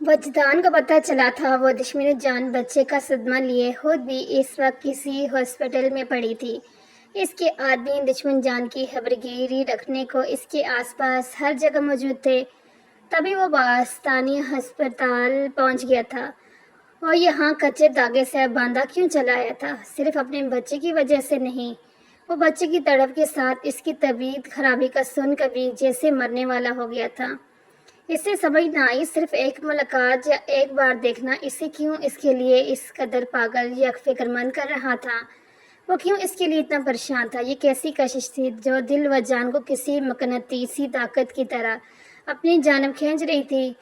وجدان کو پتہ چلا تھا وہ دشمن جان بچے کا صدمہ لیے خود بھی اس وقت کسی ہاسپٹل میں پڑی تھی۔ اس کے آدمی دشمن جان کی خبرگیری رکھنے کو اس کے آس پاس ہر جگہ موجود تھے۔ تبھی وہ باستانی ہسپتال پہنچ گیا تھا اور یہاں کچے دھاگے سے باندھا کیوں چلا آیا تھا؟ صرف اپنے بچے کی وجہ سے نہیں، وہ بچے کی تڑپ کے ساتھ اس کی طبیعت خرابی کا سن کر بھی جیسے مرنے والا ہو گیا تھا۔ اسے سمجھ نہ آئی صرف ایک ملاقات یا ایک بار دیکھنا اسے کیوں اس کے لیے اس قدر پاگل یا فکر مند کر رہا تھا۔ وہ کیوں اس کے لیے اتنا پریشان تھا؟ یہ کیسی کشش تھی جو دل و جان کو کسی مقناطیسی طاقت کی طرح اپنی جانب کھینچ رہی تھی؟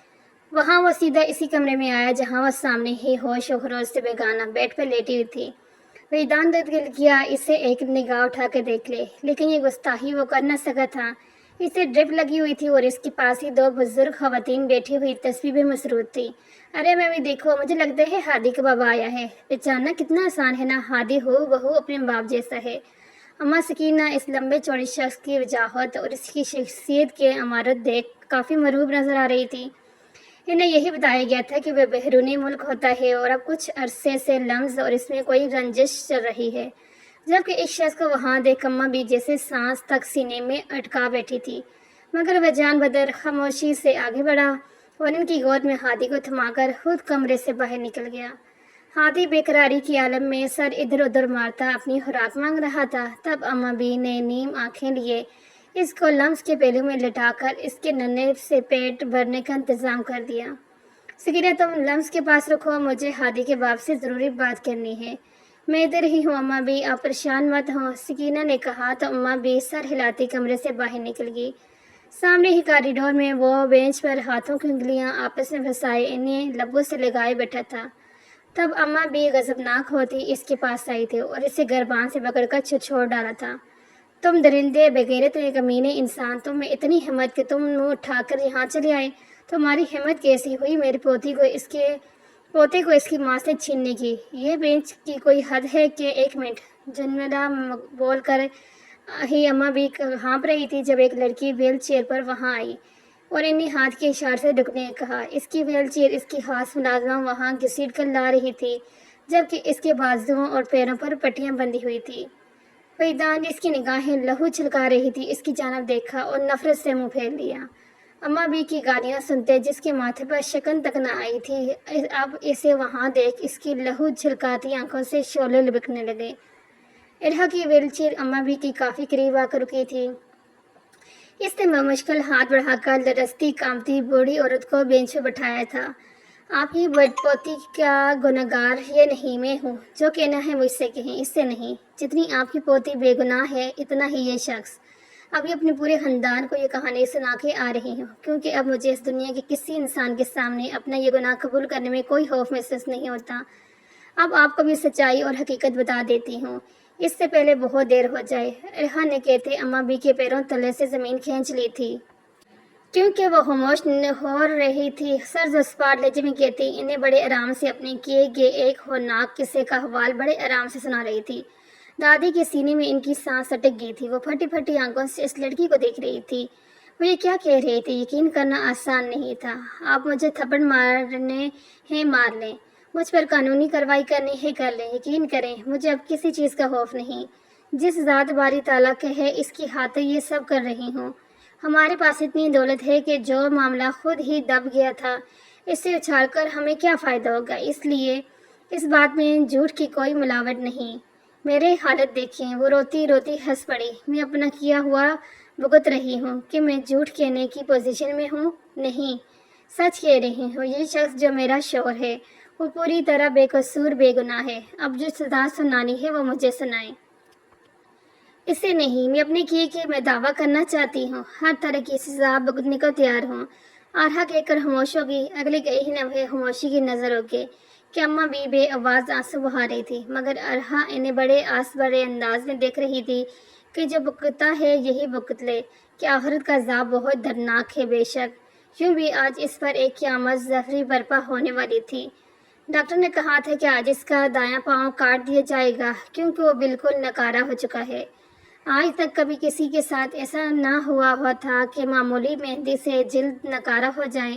وہاں وہ سیدھا اسی کمرے میں آیا جہاں وہ سامنے ہی ہوش و خروش سے بیگانہ بیڈ پر لیٹی ہوئی تھی۔ وجدان دل کیا اسے ایک نگاہ اٹھا کے دیکھ لے، لیکن یہ گستاخی وہ کر نہ سکا تھا۔ اسے ڈرپ لگی ہوئی تھی اور اس کے پاس ہی دو بزرگ خواتین بیٹھی ہوئی تصویریں مسرود تھی۔ ارے میں بھی دیکھو، مجھے لگتا ہے ہادی کا بابا آیا ہے۔ پہچاننا کتنا آسان ہے نا، ہادی ہو بہو اپنے باپ جیسا ہے۔ اماں سکینہ اس لمبے چوڑے شخص کی وجاہت اور اس کی شخصیت کے عمارت دیکھ کافی مرعوب نظر آ رہی تھی۔ انہیں یہی بتایا گیا تھا کہ وہ بیرونی ملک ہوتا ہے اور اب کچھ عرصے سے لمز اور اس میں کوئی رنجش چل رہی ہے، جبکہ اس شخص کو وہاں دیکھ اماں بھی جیسے سانس تک سینے میں اٹکا بیٹھی تھی۔ مگر وہ جان بدر خاموشی سے آگے بڑھا اور ان کی گود میں ہادی کو تھما کر خود کمرے سے باہر نکل گیا۔ ہادی بے قراری کی عالم میں سر ادھر ادھر مارتا اپنی خوراک مانگ رہا تھا۔ تب اماں بھی نے نیم آنکھیں لیے اس کو لمس کے پہلو میں لٹا کر اس کے ننھے سے پیٹ بھرنے کا انتظام کر دیا۔ سکینہ تم لمس کے پاس رکھو، مجھے ہادی کے باپ سے ضروری بات کرنی ہے۔ میں ادھر ہی ہوں اماں بھی، آپ پریشان مت ہوں، سکینہ نے کہا تو اماں بھی سر ہلاتی کمرے سے باہر نکل گئی۔ سامنے ہی کاریڈور میں وہ بینچ پر ہاتھوں کی انگلیاں آپس میں پھنسائے انہیں لبوں سے لگائے بیٹھا تھا۔ تب اماں بھی غضبناک ہوتی اس کے پاس آئی تھی اور اسے گربان سے پکڑ کر چھوڑ ڈالا تھا۔ تم درندے، بغیرت کمینے انسان، تم میں اتنی ہمت کہ تم منہ اٹھا کر یہاں چلے آئے۔ تمہاری ہمت کیسی ہوئی میری پوتے کو اس کی ماں سے چھیننے کی؟ یہ بینچ کی کوئی حد ہے کہ ایک منٹ جملہ بول کر ہی اماں بھی ہانپ رہی تھی جب ایک لڑکی ویل چیئر پر وہاں آئی اور انہیں ہاتھ کے اشارے سے رکنے کہا۔ اس کی ویل چیئر اس کی خاص ملازمہ وہاں گھسیٹ کر لا رہی تھی، جبکہ اس کے بازوؤں اور پیروں پر پٹیاں بندھی ہوئی تھی۔ وجدان اس کی نگاہیں لہو چھلکا رہی تھی اس کی جانب دیکھا اور نفرت سے منہ پھیر لیا۔ اماں بھی کی گالیاں سنتے جس کے ماتھے پر شکن تک نہ آئی تھی، اب اسے وہاں دیکھ اس کی لہو چھلکاتی آنکھوں سے شعلے لبکنے لگے۔ ارحا کی ویل چیئر اماں بھی کی کافی قریب آ کر رکی تھی۔ اس نے بمشکل ہاتھ بڑھا کر لرزتی کانپتی بوڑھی عورت کو بینچ پہ بٹھایا تھا۔ آپ کی پوتی کا گنہگار یہ نہیں، میں ہوں۔ جو کہنا ہے مجھ سے کہیں، اس سے نہیں۔ جتنی آپ کی پوتی بے گناہ ہے اتنا ہی یہ شخص۔ ابھی اپنے پورے خاندان کو یہ کہانی سنا کے آ رہی ہوں، کیونکہ اب مجھے اس دنیا کے کسی انسان کے سامنے اپنا یہ گناہ قبول کرنے میں کوئی خوف محسوس نہیں ہوتا۔ اب آپ کو بھی سچائی اور حقیقت بتا دیتی ہوں، اس سے پہلے بہت دیر ہو جائے۔ ارحا نے کہتے اماں بھی کے پیروں تلے سے زمین کھینچ لی تھی، کیونکہ وہ خاموش ہو رہی تھی۔ سرد و سپاٹ لہجے میں کہتی انہیں بڑے آرام سے اپنے کیے گئے ایک ہولناک قصے کا حوال بڑے آرام سے سنا رہی تھی۔ دادی کے سینے میں ان کی سانس اٹک گئی تھی۔ وہ پھٹی پھٹی آنکھوں سے اس لڑکی کو دیکھ رہی تھی۔ وہ یہ کیا کہہ رہی تھی یقین کرنا آسان نہیں تھا۔ آپ مجھے تھپڑ مارنے ہیں مار لیں، مجھ پر قانونی کارروائی کرنی ہے کر لیں، یقین کریں مجھے اب کسی چیز کا خوف نہیں۔ جس ذات باری تعالیٰ کے ہے اس کی خاطر یہ سب کر رہی ہوں۔ ہمارے پاس اتنی دولت ہے کہ جو معاملہ خود ہی دب گیا تھا اسے اچھال کر ہمیں کیا فائدہ ہوگا، اس لیے اس بات میں جھوٹ کی کوئی ملاوٹ نہیں۔ میرے حالت دیکھیں۔ وہ روتی روتی ہنس پڑی۔ میں اپنا کیا ہوا بھگت رہی ہوں کہ میں جھوٹ کہنے کی پوزیشن میں ہوں؟ نہیں، سچ کہہ رہی ہوں۔ یہ شخص جو میرا شوہر ہے وہ پوری طرح بے قصور بے گناہ ہے۔ اب جو سزا سنانی ہے وہ مجھے سنائیں، اسے نہیں۔ میں اپنے کیے کہ میں دعویٰ کرنا چاہتی ہوں، ہر طرح کی سزا بھگتنے کو تیار ہوں۔ ارحا کہہ کر خاموش ہو گئی۔ اگلے کئی ہی لمحے خاموشی کی نظر ہو گئے کہ اماں بھی بے آواز آنسو بہا رہی تھی، مگر ارحا انہیں بڑے آس بھرے انداز میں دیکھ رہی تھی کہ جو بھگتا ہے یہی بھگت لے، کہ آخرت کا عذاب بہت دردناک ہے بے شک۔ یوں بھی آج اس پر ایک قیامت ظہری برپا ہونے والی تھی۔ ڈاکٹر نے کہا تھا کہ آج اس کا دایاں پاؤں کاٹ دیا جائے گا کیونکہ وہ بالکل ناکارہ ہو چکا ہے۔ آج تک کبھی کسی کے ساتھ ایسا نہ ہوا تھا کہ معمولی مہندی سے جلد ناکارہ ہو جائے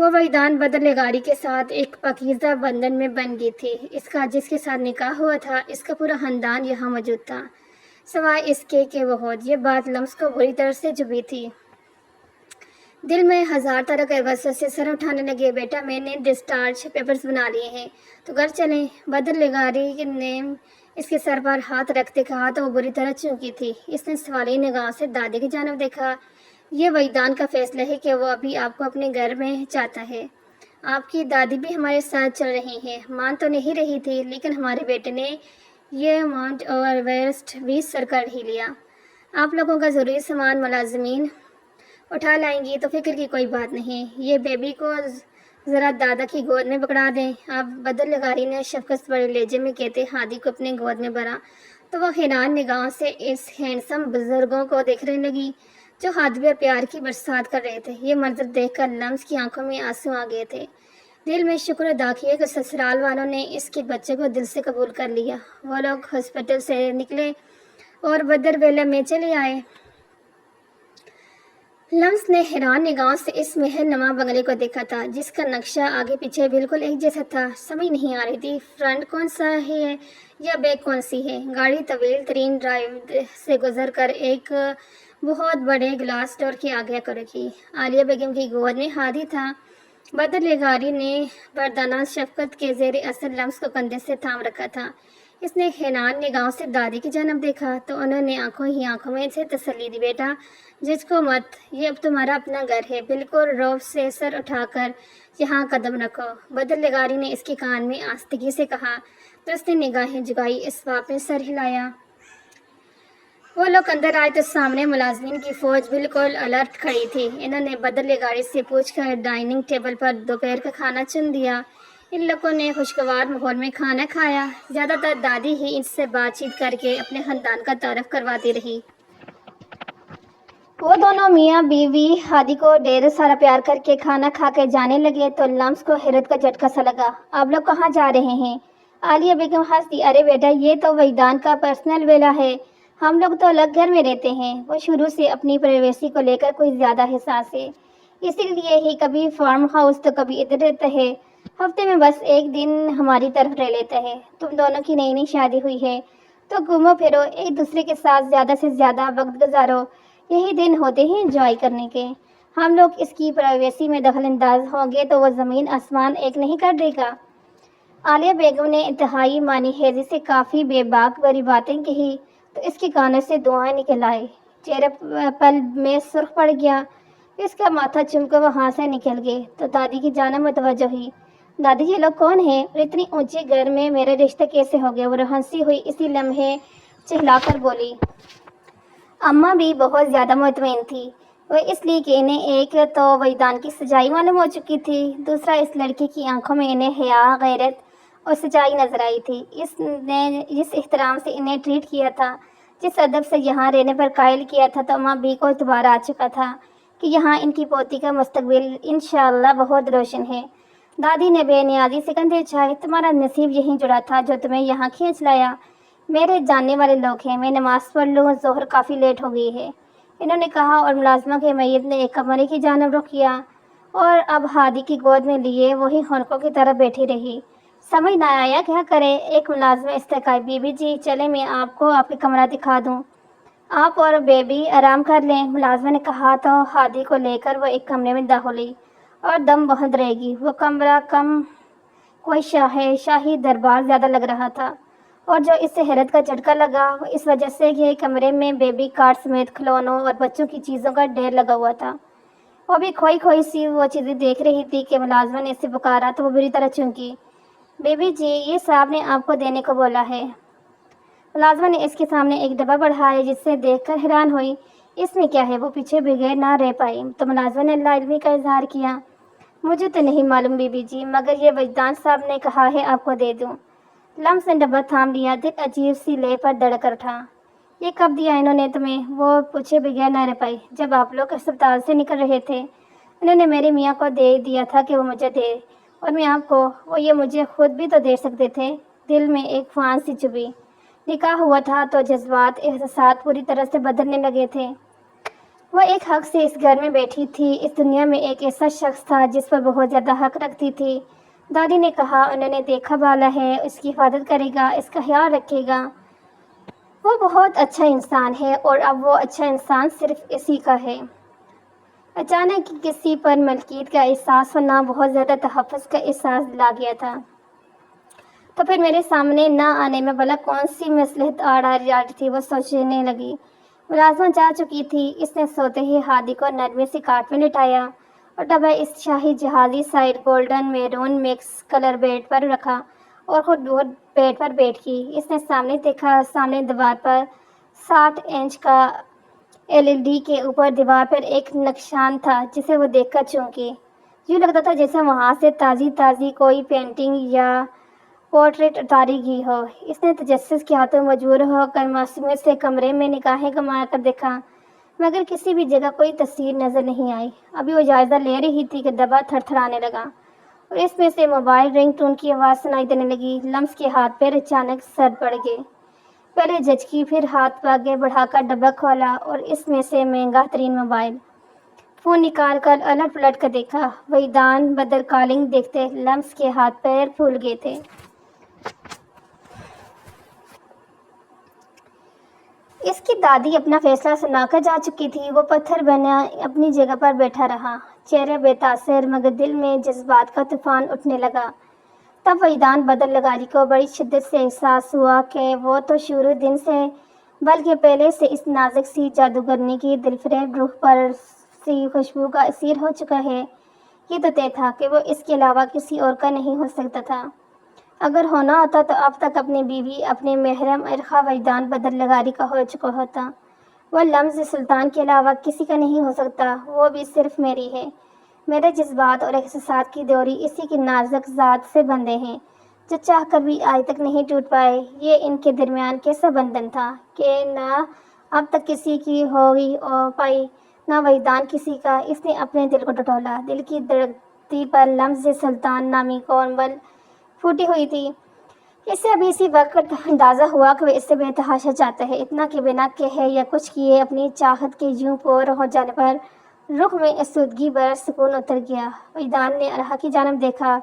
وہ وحیدان بدرلگاری کے ساتھ ایک پاکیزہ بندھن میں بن گئی تھی۔ اس کا جس کے ساتھ نکاح ہوا تھا، اس کا پورا خاندان یہاں موجود تھا، سوائے اس کے کہ وہ خود۔ یہ بات لمس کو بری طرح سے چبھی تھی۔ دل میں ہزار طرح کے وسوسے سے سر اٹھانے لگے۔ بیٹا، میں نے ڈسچارج پیپرز بنا لیے ہیں، تو گھر چلیں۔ بدرلگاری نے اس کے سر پر ہاتھ رکھتے کہا تو وہ بری طرح چونکی تھی۔ اس نے سوالی نگاہ سے دادی کی جانب دیکھا۔ یہ وحیدان کا فیصلہ ہے کہ وہ ابھی آپ کو اپنے گھر میں چاہتا ہے۔ آپ کی دادی بھی ہمارے ساتھ چل رہی ہیں۔ مان تو نہیں رہی تھی، لیکن ہمارے بیٹے نے یہ ماؤنٹ ایورسٹ بھی سر کر ہی لیا۔ آپ لوگوں کا ضروری سامان ملازمین اٹھا لائیں گی تو فکر کی کوئی بات نہیں۔ یہ بیبی کو ذرا دادا کی گود میں پکڑا دیں۔ اب بدرلگاری نے شفقت بڑے لہجے میں کہتے ہادی کو اپنے گود میں بھرا تو وہ حیران نگاہ سے اس ہینڈسم بزرگوں کو دیکھنے لگی جو ہادی پر پیار کی برسات کر رہے تھے۔ یہ منظر دیکھ کر لمس کی آنکھوں میں آنسو آ گئے تھے۔ دل میں شکر ادا کیا کہ سسرال والوں نے اس کے بچے کو دل سے قبول کر لیا۔ وہ لوگ ہاسپٹل سے نکلے اور بدرویلا میں چلے آئے۔ لمس نے حیران نگاہوں سے اس محل نما بنگلے کو دیکھا تھا جس کا نقشہ آگے پیچھے بالکل ایک جیسا تھا۔ سمجھ نہیں آ رہی تھی فرنٹ کون سا ہے یا بیک کون سی ہے۔ گاڑی طویل ترین ڈرائیو سے گزر کر ایک بہت بڑے گلاس ڈور کے آگے آ کر رکی۔ عالیہ بیگم کی گود میں ہادی تھا۔ بدرلگاری نے بردانہ شفقت کے زیر اثر لمس کو کندھے سے تھام رکھا تھا۔ اس نے حیران نگاہوں سے دادی کی جانب دیکھا تو انہوں نے آنکھوں میں سے تسلی دی۔ بیٹا، جس کو مت، یہ اب تمہارا اپنا گھر ہے، بالکل رعب سے سر اٹھا کر یہاں قدم رکھو۔ بدرلگاری نے اس کے کان میں آستگی سے کہا تو اس نے نگاہیں جھکائی۔ اسباب نے سر ہلایا۔ وہ لوگ اندر آئے تو سامنے ملازمین کی فوج بالکل الرٹ کھڑی تھی۔ انہوں نے بدرلگاری سے پوچھ کر ڈائننگ ٹیبل پر دوپہر کا کھانا چن دیا۔ ان لوگوں نے خوشگوار ماحول میں کھانا کھایا۔ زیادہ تر دادی ہی ان سے بات چیت کر کے اپنے خاندان کا تعارف کرواتی رہی۔ وہ دونوں میاں بیوی ہادی کو ڈھیر سارا پیار کر کے کھانا کھا کے جانے لگے تو لمس کو حیرت کا جھٹکا سا لگا۔ آپ لوگ کہاں جا رہے ہیں؟ عالیہ بیگم ہنس دی۔ ارے بیٹا، یہ تو وحیدان کا پرسنل ویلا ہے، ہم لوگ تو الگ گھر میں رہتے ہیں۔ وہ شروع سے اپنی پرائیویسی کو لے کر کچھ زیادہ حساس ہے، اسی لیے ہی کبھی فارم ہاؤس تو کبھی ادھر رہتا ہے، ہفتے میں بس ایک دن ہماری طرف رہ لیتا ہے۔ تم دونوں کی نئی شادی ہوئی ہے تو گھومو پھرو، ایک دوسرے کے ساتھ زیادہ سے زیادہ وقت گزارو، یہی دن ہوتے ہیں انجوائے کرنے کے۔ ہم لوگ اس کی پرائیویسی میں دخل انداز ہوں گے تو وہ زمین آسمان ایک نہیں کر دے گا۔ عالیہ بیگم نے انتہائی معنی خیزی سے کافی بے باک بری باتیں کہی تو اس کے کانوں سے دعائیں نکل آئی۔ چہرہ پل میں سرخ پڑ گیا۔ اس کا ماتھا چوم کر وہاں سے نکل گئے تو دادی کی جانب متوجہ ہوئی۔ دادی، یہ لوگ کون ہیں اور اتنی اونچی گھر میں میرا رشتہ کیسے ہو گیا؟ وہ ہنسی ہوئی اسی لمحے چہلا کر بولی۔ اماں بھی بہت زیادہ مطمئن تھی، وہ اس لیے کہ انہیں ایک تو وحیدان کی سچائی معلوم ہو چکی تھی، دوسرا اس لڑکی کی آنکھوں میں انہیں حیا، غیرت اور سچائی نظر آئی تھی۔ اس نے جس احترام سے انہیں ٹریٹ کیا تھا، جس ادب سے یہاں رہنے پر قائل کیا تھا، تو اماں بھی کو اعتبار آ چکا تھا کہ یہاں ان کی پوتی کا مستقبل انشاءاللہ بہت روشن ہے۔ دادی نے بے نیازی سے کندھے اچھائے۔ تمہارا نصیب یہیں جڑا تھا جو تمہیں یہاں کھینچ لایا۔ میرے جاننے والے لوگ ہیں، میں نماز پڑھ لوں، ظہر کافی لیٹ ہو گئی ہے، انہوں نے کہا اور ملازمہ کے میت نے ایک کمرے کی جانب رخ کیا اور اب ہادی کی گود میں لیے وہی خنکوں کی طرح بیٹھی رہی۔ سمجھ نہ آیا کیا کرے؟ ایک ملازمہ استحقاقی، بی بی جی چلیں میں آپ کو آپ کا کمرہ دکھا دوں، آپ اور بیبی آرام کر لیں۔ ملازمہ نے کہا تو ہادی کو لے کر وہ ایک کمرے میں داخل ہوئی اور دم بہت رہے گی۔ وہ کمرہ کم کوئی شاہی دربار زیادہ لگ رہا تھا اور جو اس سے حیرت کا جھٹکا لگا وہ اس وجہ سے کہ کمرے میں بیبی کارڈ سمیت کھلونوں اور بچوں کی چیزوں کا ڈھیر لگا ہوا تھا۔ وہ بھی کھوئی سی وہ چیزیں دیکھ رہی تھی کہ ملازمہ نے اسے پکارا تو وہ بری طرح چونکی۔ بیبی جی، یہ صاحب نے آپ کو دینے کو بولا ہے۔ ملازمہ نے اس کے سامنے ایک ڈبہ بڑھایا جس سے دیکھ کر حیران ہوئی۔ اس میں کیا ہے؟ وہ پیچھے بغیر نہ رہ پائی تو ملازمہ نے لا علمی کا اظہار کیا۔ مجھے تو نہیں معلوم بی بی جی، مگر یہ وحیدان صاحب نے کہا ہے آپ کو دے دوں۔ لمس نے ڈبہ تھام لیا، دل عجیب سی لے پر دھڑک کر اٹھا۔ یہ کب دیا انہوں نے تمہیں؟ وہ پوچھے بغیر نہ رہ پائی۔ جب آپ لوگ اسپتال سے نکل رہے تھے انہوں نے میرے میاں کو دے دیا تھا کہ وہ مجھے دے، اور میں آپ کو، وہ یہ مجھے خود بھی تو دے سکتے تھے۔ دل میں ایک پھانس سی چبھی۔ نکاح ہوا تھا تو جذبات، احساسات پوری طرح سے بدلنے لگے تھے۔ وہ ایک حق سے اس گھر میں بیٹھی تھی، اس دنیا میں ایک ایسا شخص تھا جس پر بہت زیادہ حق رکھتی تھی۔ دادی نے کہا انہوں نے دیکھا بالا ہے، اس کی حفاظت کرے گا، اس کا خیال رکھے گا، وہ بہت اچھا انسان ہے، اور اب وہ اچھا انسان صرف اسی کا ہے۔ اچانک کسی پر ملکیت کا احساس ہونا بہت زیادہ تحفظ کا احساس دلا گیا تھا۔ تو پھر میرے سامنے نہ آنے میں بھلا کون سی مصلحت آڑ آ رہی تھی، وہ سوچنے لگی۔ ملازمت جا چکی تھی، اس نے سوتے ہی ہادی کو نرمی سے کاٹ میں لٹایا اور ڈبہ اس شاہی جہازی side golden maroon mix colour bed پر رکھا اور خود بیڈ پر بیٹھ گئی۔ اس نے سامنے دیکھا، سامنے دیوار پر 60 انچ کا LED کے اوپر دیوار پر ایک نقشان تھا جسے وہ دیکھ کر چونکی۔ یوں لگتا تھا جیسے وہاں سے تازی کوئی پینٹنگ یا پورٹریٹ اتاری گئی ہو۔ اس نے تجسس کیا تو مجبور ہو کر معصومیت سے کمرے میں نگاہیں گھما کر دیکھا، مگر کسی بھی جگہ کوئی تصویر نظر نہیں آئی۔ ابھی وہ جائزہ لے رہی تھی کہ ڈبہ تھر تھرانے لگا اور اس میں سے موبائل رنگ ٹون کی آواز سنائی دینے لگی۔ لمس کے ہاتھ پیر اچانک سرد پڑ گئے۔ پہلے جھجکی، پھر ہاتھ آگے بڑھا کر ڈبہ کھولا اور اس میں سے مہنگا ترین موبائل فون نکال کر الٹ پلٹ کر دیکھا۔ وحیدان بدر کالنگ دیکھتے لمس کے ہاتھ پیر پھول گئے تھے۔ اس کی دادی اپنا فیصلہ سنا کر جا چکی تھی۔ وہ پتھر بنا اپنی جگہ پر بیٹھا رہا، چہرہ بے تاثر، مگر دل میں جذبات کا طوفان اٹھنے لگا۔ تب وحیدان بدر لگاری کو بڑی شدت سے احساس ہوا کہ وہ تو شروع دن سے بلکہ پہلے سے اس نازک سی جادوگرنی کی دلفریب روح پر سی خوشبو کا اسیر ہو چکا ہے۔ یہ تو طے تھا کہ وہ اس کے علاوہ کسی اور کا نہیں ہو سکتا تھا۔ اگر ہونا ہوتا تو اب تک اپنی بیوی، اپنے محرم ارخا وحیدان بدر لگاری کا ہو چکا ہوتا۔ وہ لمز سلطان کے علاوہ کسی کا نہیں ہو سکتا، وہ بھی صرف میری ہے۔ میرے جذبات اور احساسات کی ڈوری اسی کی نازک ذات سے بندھے ہیں جو چاہ کر بھی آج تک نہیں ٹوٹ پائے۔ یہ ان کے درمیان کیسا بندھن تھا کہ نہ اب تک کسی کی ہوئی پائی، نہ وحیدان کسی کا۔ اس نے اپنے دل کو ٹٹولا، دل کی دھڑکتی پر لمز سلطان نامی کونبل پھوٹی ہوئی تھی۔ اس سے ابھی اسی وقت اندازہ ہوا کہ وہ اس سے بے تحاشا چاہتا ہے، اتنا کہ بنا کہے یا کچھ کیے اپنی چاہت کے یوں پور ہو جانے پر رخ میں آسودگی بھر سکون اتر گیا۔ وحیدان نے ارحا کی جانب دیکھا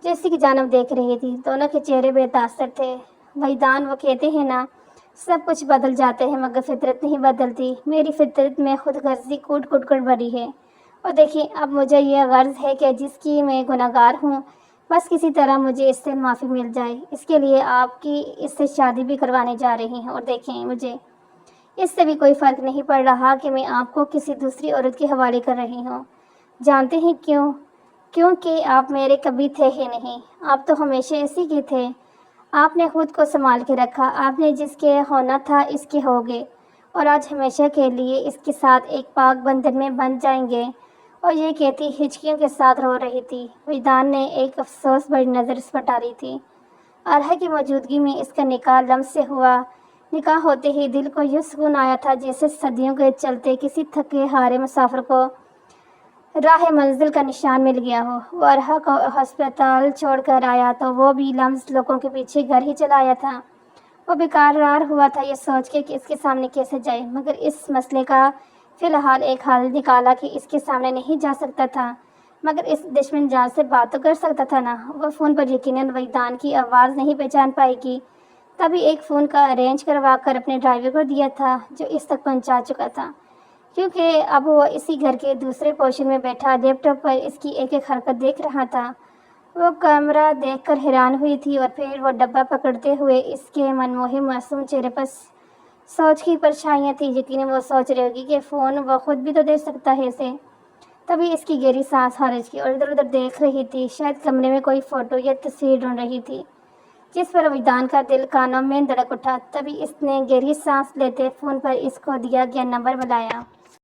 جو اسی کی جانب دیکھ رہی تھی۔ دونوں کے چہرے بے تاثر تھے۔ وحیدان، وہ کہتے ہیں نا سب کچھ بدل جاتے ہیں مگر فطرت نہیں بدلتی۔ میری فطرت میں خود غرضی کوٹ کوٹ کر بھری ہے، اور دیکھیں اب مجھے یہ غرض ہے کہ جس کی میں گنہگار ہوں بس کسی طرح مجھے اس سے معافی مل جائے۔ اس کے لیے آپ کی اس سے شادی بھی کروانے جا رہی ہیں، اور دیکھیں مجھے اس سے بھی کوئی فرق نہیں پڑ رہا کہ میں آپ کو کسی دوسری عورت کے حوالے کر رہی ہوں۔ جانتے ہیں کیوں؟ کیونکہ آپ میرے کبھی تھے ہی نہیں، آپ تو ہمیشہ اسی کے تھے۔ آپ نے خود کو سنبھال کے رکھا، آپ نے جس کے ہونا تھا اس کے ہو گئے، اور آج ہمیشہ کے لیے اس کے ساتھ ایک پاک بندھن میں بندھ جائیں گے۔ اور یہ کہتی ہچکیوں کے ساتھ رو رہی تھی۔ وحیدان نے ایک افسوس بھری نظر اس پر ڈالی تھی۔ ارحا کی موجودگی میں اس کا نکاح لمز سے ہوا۔ نکاح ہوتے ہی دل کو یوں سکون آیا تھا جیسے صدیوں کے چلتے کسی تھکے ہارے مسافر کو راہ منزل کا نشان مل گیا ہو۔ وہ ارحا کو ہسپتال چھوڑ کر آیا تو وہ بھی لمز لوگوں کے پیچھے گھر ہی چلا آیا تھا۔ وہ بیقرار ہوا تھا یہ سوچ کے کہ اس کے سامنے کیسے جائے، مگر اس مسئلے کا فی الحال ایک حل نکالا کہ اس کے سامنے نہیں جا سکتا تھا مگر اس دشمن جان سے بات تو کر سکتا تھا نا۔ وہ فون پر یقیناً وحیدان کی آواز نہیں پہچان پائے گی، تبھی ایک فون کا ارینج کروا کر اپنے ڈرائیور کو دیا تھا جو اس تک پہنچا چکا تھا، کیونکہ اب وہ اسی گھر کے دوسرے پورشن میں بیٹھا لیپ ٹاپ پر اس کی ایک ایک حرکت دیکھ رہا تھا۔ وہ کیمرہ دیکھ کر حیران ہوئی تھی اور پھر وہ ڈبہ پکڑتے ہوئے اس کے منموہی معصوم چہرے پر سوچ کی پرچھائیاں تھیں۔ یقیناً وہ سوچ رہی ہوگی کہ فون وہ خود بھی تو دے سکتا ہے اسے۔ تبھی اس کی گہری سانس خارج کی اور ادھر ادھر دیکھ رہی تھی، شاید کمرے میں کوئی فوٹو یا تصویر ڈھونڈ رہی تھی جس پر وحیدان کا دل کانوں میں دھڑک اٹھا۔ تبھی اس نے گہری سانس لیتے فون پر اس کو دیا گیا نمبر ملایا۔